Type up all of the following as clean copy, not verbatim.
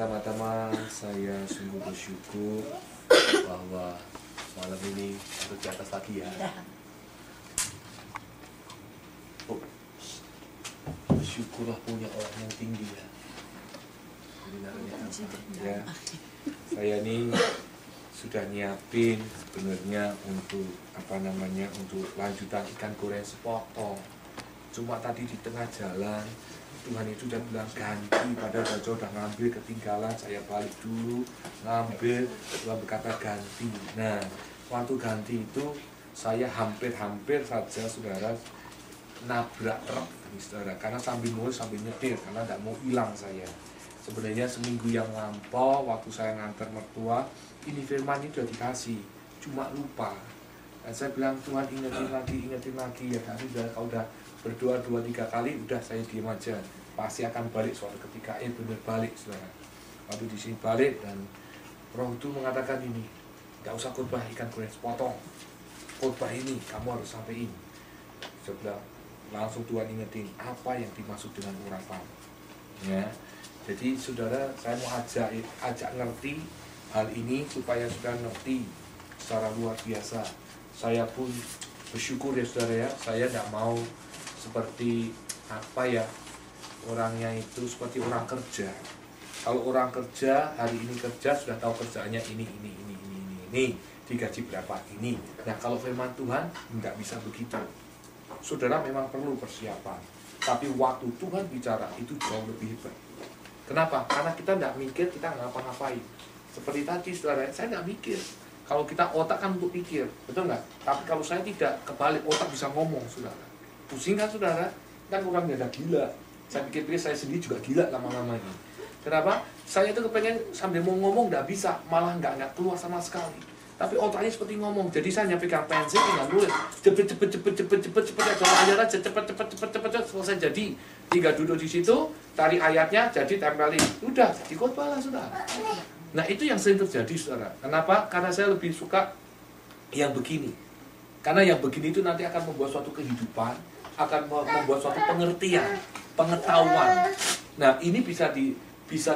Pertama-tama saya sungguh bersyukur bahwa malam ini harus di atas lagi ya. Oh, bersyukurlah punya orang yang tinggi ya. Ya, saya ini sudah nyiapin sebenarnya untuk untuk lanjutan ikan goreng sepotong. Cuma tadi di tengah jalan Tuhan itu udah bilang ganti, padahal Baca udah ngambil ketinggalan, saya balik dulu ngambil, Tuhan berkata ganti. Nah, waktu ganti itu saya hampir saja saudara nabrak truk saudara, karena sambil nulis sambil nyetir karena tidak mau hilang saya. Sebenarnya seminggu yang lampau waktu saya nganter mertua, ini firman itu sudah dikasih, cuma lupa. Dan saya bilang Tuhan ingetin lagi ya, nanti kalau udah berdoa 2-3 kali udah saya diam aja, pasti akan balik suatu ketika. Bener balik saudara. Waktu di sini balik dan Roh itu mengatakan ini, nggak usah khotbah ikan goreng sepotong, khotbah ini kamu harus sampein. Saya bilang langsung Tuhan ingetin apa yang dimaksud dengan urapan. Ya, jadi saudara saya mau ajak ngerti hal ini supaya saudara ngerti secara luar biasa. Saya pun bersyukur ya saudara ya, saya tidak mau seperti orangnya itu seperti orang kerja. Kalau orang kerja hari ini kerja sudah tahu kerjaannya ini digaji berapa ini. Nah kalau firman Tuhan nggak bisa begitu. Saudara memang perlu persiapan, tapi waktu Tuhan bicara itu jauh lebih hebat. Kenapa? Karena kita nggak mikir, kita nggak ngapa-ngapain. Seperti tadi saudara, saya nggak mikir. Kalau kita otak kan untuk pikir, betul nggak? Tapi kalau saya tidak, kebalik, otak bisa ngomong saudara. Pusing kan saudara? Kan orangnya ada gila. Saya pikir-pikir saya sendiri juga gila lama-lama ini. Kenapa? Saya itu kepengen sambil mau ngomong nggak bisa, malah nggak keluar sama sekali. Tapi otaknya seperti ngomong. Jadi saya hanya pegang pensil, tinggal nulis. Cepet selesai jadi. Tinggal duduk di situ, cari ayatnya, jadi tempelin. Udah, jadi khotbah lah saudara. Nah itu yang sering terjadi saudara. Kenapa? Karena saya lebih suka yang begini. Karena yang begini itu nanti akan membuat suatu kehidupan, akan membuat suatu pengertian, pengetahuan. Nah ini bisa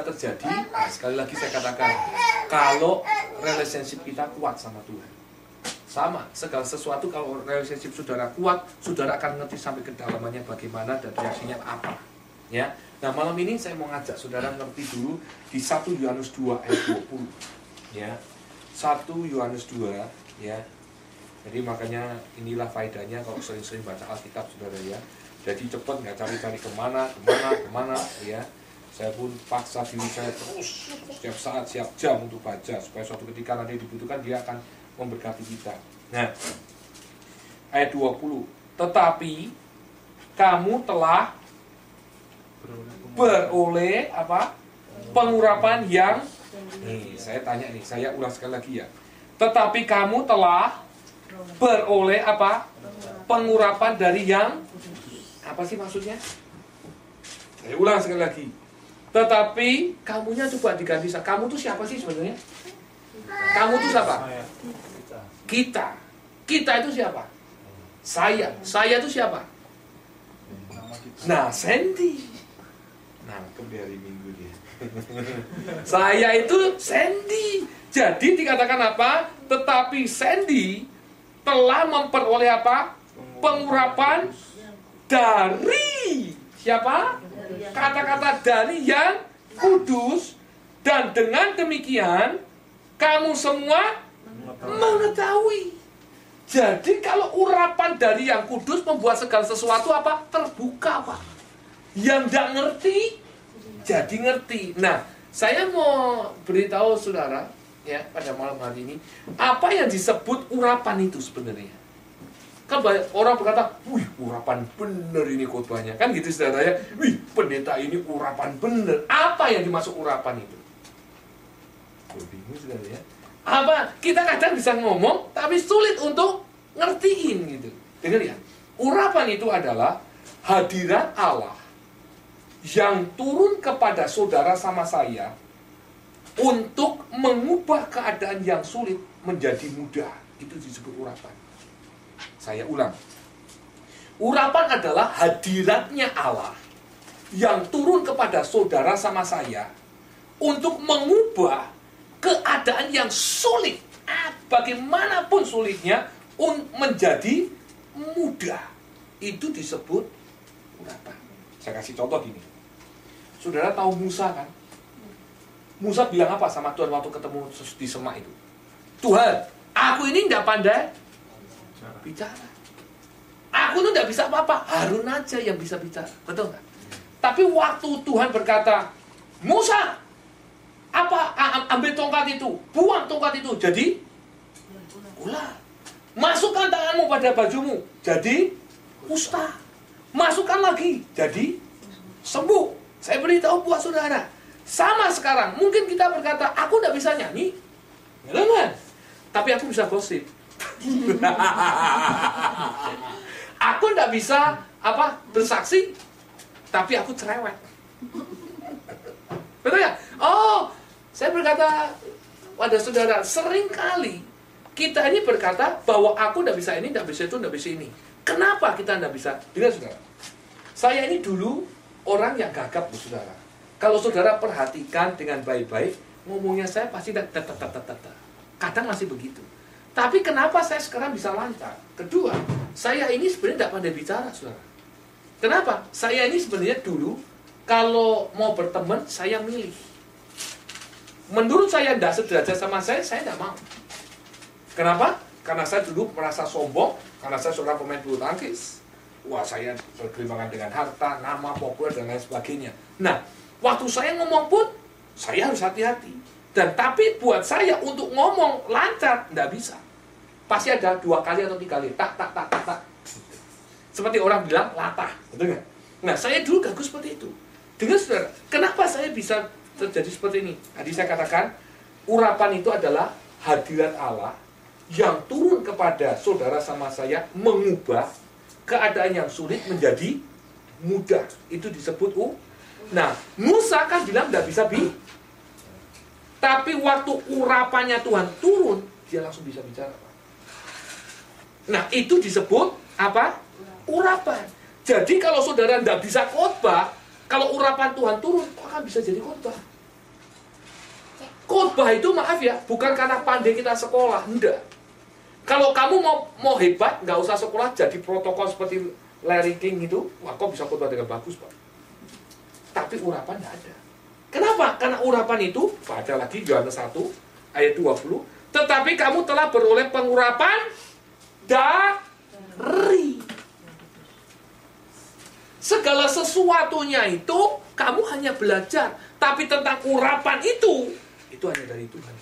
terjadi. Nah, sekali lagi saya katakan, kalau relationship kita kuat sama Tuhan, sama segala sesuatu. Kalau relationship saudara kuat, saudara akan ngerti sampai kedalamannya bagaimana dan reaksinya apa. Ya. Nah malam ini saya mau ngajak saudara ngerti dulu di 1 Yohanes 2 ayat 20. Ya. 1 Yohanes 2 ya. Jadi makanya inilah faedahnya kalau sering-sering baca Alkitab saudara ya. Jadi cepat, nggak cari-cari kemana ya. Saya pun paksa diri saya terus setiap saat, setiap jam untuk baca supaya suatu ketika nanti dibutuhkan dia akan memberkati kita. Nah, ayat 20. Tetapi kamu telah beroleh apa? Pengurapan yang saya tanya nih, saya ulang sekali lagi ya. Tetapi kamu telah beroleh apa? Pengurapan dari yang apa sih maksudnya? Saya ulang sekali lagi. Tetapi kamunya coba diganti. Kamu tuh siapa sih sebenarnya? Kamu tuh siapa? Kita. Kita itu siapa? Saya. Saya itu siapa? Nah, Sandy. Nah, kembali minggu dia. Saya itu Sandy. Jadi dikatakan apa? Tetapi Sandy telah memperoleh apa? Pengurapan dari siapa? Kata-kata dari yang kudus. Dan dengan demikian kamu semua mengetahui. Jadi kalau urapan dari yang kudus membuat segala sesuatu apa? Terbuka Pak. Yang tidak ngerti jadi ngerti. Nah, saya mau beritahu saudara ya pada malam hari ini, apa yang disebut urapan itu sebenarnya. Kan banyak orang berkata, wih urapan bener ini khotbahnya. Kan gitu saudara ya, wih pendeta ini urapan bener. Apa yang dimaksud urapan itu? Gue bingung saudara ya. Apa? Kita kadang bisa ngomong, tapi sulit untuk ngertiin gitu. Dengar ya, urapan itu adalah hadirat Allah yang turun kepada saudara sama saya untuk mengubah keadaan yang sulit menjadi mudah. Itu disebut urapan. Saya ulang. Urapan adalah hadiratnya Allah yang turun kepada saudara sama saya untuk mengubah keadaan yang sulit, bagaimanapun sulitnya, menjadi mudah. Itu disebut urapan. Saya kasih contoh gini. Saudara tahu Musa kan? Musa bilang apa sama Tuhan waktu ketemu di semak itu? Tuhan, aku ini tidak pandai bicara. Aku itu tidak bisa apa-apa. Harun aja yang bisa bicara. Betul nggak? Tapi waktu Tuhan berkata, Musa, ambil tongkat itu, buang tongkat itu, jadi ular. Masukkan tanganmu pada bajumu, jadi kusta. Masukkan lagi, jadi sembuh. Saya beritahu buat saudara, sama sekarang, mungkin kita berkata, aku tidak bisa nyanyi, jangan. Tapi aku bisa gosip. Aku tidak bisa bersaksi, tapi aku cerewet. Betul ya? Oh, saya berkata pada saudara, seringkali kita ini berkata bahwa aku tidak bisa ini, tidak bisa itu, tidak bisa ini. Kenapa kita tidak bisa? Dengar saudara, saya ini dulu orang yang gagap, saudara. Kalau saudara perhatikan dengan baik-baik, ngomongnya saya pasti kadang masih begitu. Tapi kenapa saya sekarang bisa lancar? Kedua, saya ini sebenarnya tidak pandai bicara, saudara. Kenapa? Saya ini sebenarnya dulu, kalau mau berteman, saya milih. Menurut saya tidak sederajat sama saya tidak mau. Kenapa? Karena saya dulu merasa sombong, karena saya seorang pemain bulu tangkis. Wah, saya bergelimpangan dengan harta, nama, populer, dan lain sebagainya. Nah, waktu saya ngomong pun, saya harus hati-hati. Tapi buat saya untuk ngomong lancar, tidak bisa. Pasti ada 2 kali atau 3 kali. Tak. Seperti orang bilang, latah. Betul nggak? Nah, saya dulu gagal seperti itu. Dengar saudara, kenapa saya bisa terjadi seperti ini? Tadi saya katakan, urapan itu adalah hadirat Allah yang turun kepada saudara sama saya, mengubah keadaan yang sulit menjadi mudah. Itu disebut Nah, Musa kan bilang tidak bisa tapi waktu urapannya Tuhan turun, dia langsung bisa bicara. Nah, itu disebut apa? Urapan. Jadi kalau saudara tidak bisa khotbah, kalau urapan Tuhan turun, akan bisa jadi khotbah. Khotbah itu maaf ya, bukan karena pandai kita sekolah, enggak. Kalau kamu mau hebat, nggak usah sekolah, jadi protokol seperti Larry King itu, wah kok bisa khotbah dengan bagus, Pak. Tapi urapan tidak ada. Kenapa? Karena urapan itu, baca lagi Yohanes 1 ayat 20, tetapi kamu telah beroleh pengurapan dari. Segala sesuatunya itu kamu hanya belajar, tapi tentang urapan itu hanya dari Tuhan.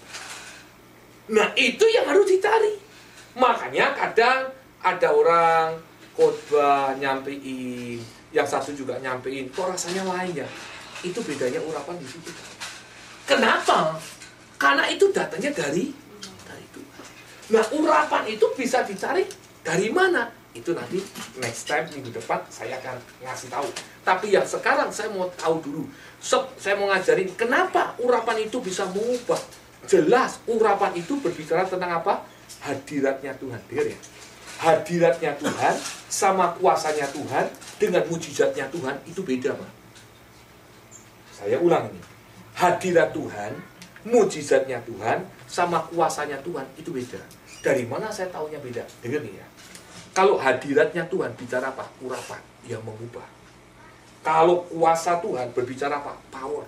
Nah, itu yang harus dicari. Makanya kadang ada orang khotbah nyampein, yang satu juga nyampein, kok rasanya lain ya? Itu bedanya urapan di situ. Kenapa? Karena itu datangnya dari Tuhan. Nah, urapan itu bisa dicari dari mana? Itu nanti next time minggu depan saya akan ngasih tahu. Tapi yang sekarang saya mau tahu dulu. Saya mau ngajarin kenapa urapan itu bisa mengubah. Jelas urapan itu berbicara tentang apa? Hadiratnya Tuhan. Dengar ya. Hadiratnya Tuhan sama kuasanya Tuhan dengan mujizatnya Tuhan itu beda, Pak. Saya ulang ini. Hadirat Tuhan, mujizatnya Tuhan sama kuasanya Tuhan itu beda. Dari mana saya tahunya beda? Dengar nih ya. Kalau hadiratnya Tuhan bicara apa? Urapan yang mengubah. Kalau kuasa Tuhan berbicara apa? Power.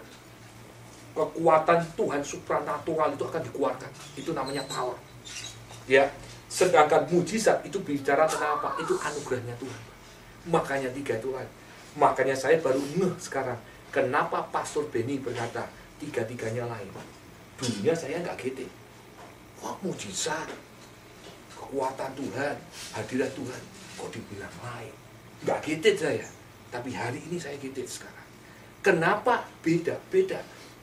Kekuatan Tuhan supranatural itu akan dikeluarkan. Itu namanya power. Ya. Sedangkan mujizat itu bicara tentang apa? Itu anugerahnya Tuhan. Makanya 3 itu lain. Makanya saya baru ngeh sekarang. Kenapa Pastor Benny berkata 3-3-nya lain? Dulunya saya nggak gede. Wah, mujizat, kekuatan Tuhan, hadirat Tuhan, kok dibilang lain? Nggak gede saya. Tapi hari ini saya gede sekarang. Kenapa? Beda.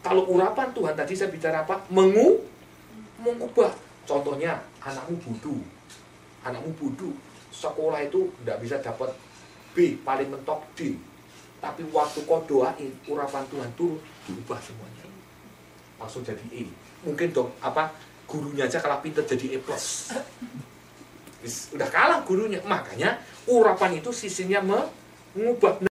Kalau urapan Tuhan tadi saya bicara apa? Mengubah. Contohnya, anakmu bodoh. Sekolah itu nggak bisa dapat B, paling mentok D. Tapi waktu kau doain, urapan Tuhan turun, diubah semuanya. Langsung jadi E. Mungkin gurunya aja kalah pintar jadi E+. Udah kalah gurunya. Makanya urapan itu sisinya mengubah.